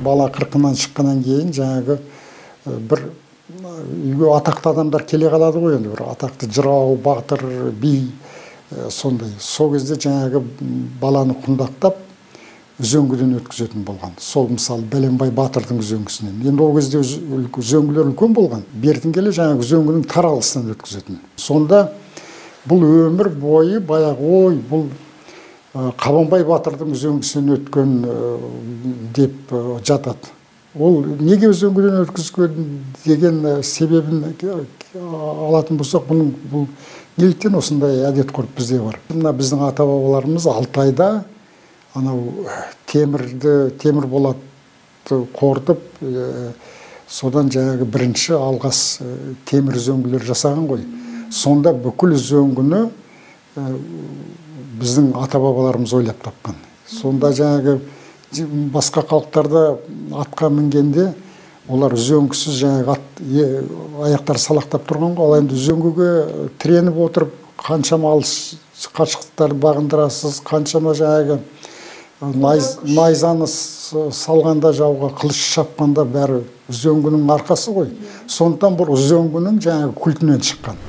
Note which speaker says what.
Speaker 1: бала 40-дан шыққаннан кейін жаңағы бір үйге атақты адамдар келе қалады ғой, енді бір атақты жырау, батыр, би, сондай. Сол кезде жаңағы баланы құндақтап үзеңгіден өткізетін болған. Сол мысалы Бәленбай батырдың үзеңгісінен. Енді ол кезде үзеңгілер үлкен болған. Бертін келе жаңағы үзеңгінің таралғысынан өткізетін. Сонда бұл өмір бойы баяғы ой, бұл Қабанбай батырдың үзеңгісінен өткен деп жатады. Ол неге үзеңгіден өткізген деген себебін алатын болсақ, бұл неліктен осындай әдет ғұрып бізде бар. Біздің ата-бабаларымыз Алтайда анау темір болатты қорытып, содан жаңағы бірінші алғас темір үзеңгілер жасаған ғой. Сонда бүкіл үзеңгіні біздің ата-бабаларымыз ойлап тапқан. Сонда жаңағы басқа халықтарда атқа мінгенде олар үзеңгісіз жаңағы аяқтар салақтап тұрған ғой. Ал енді үзеңгіге тіреніп отырып, қаншама алыс қашықтықтарды бағындырасыз, қаншама жаңағы найзаны салғанда, жауға қылыш шапқанда бәрі үзеңгінің арқасы ғой. Сондықтан бұл үзеңгінің жаңағы культінен шыққан.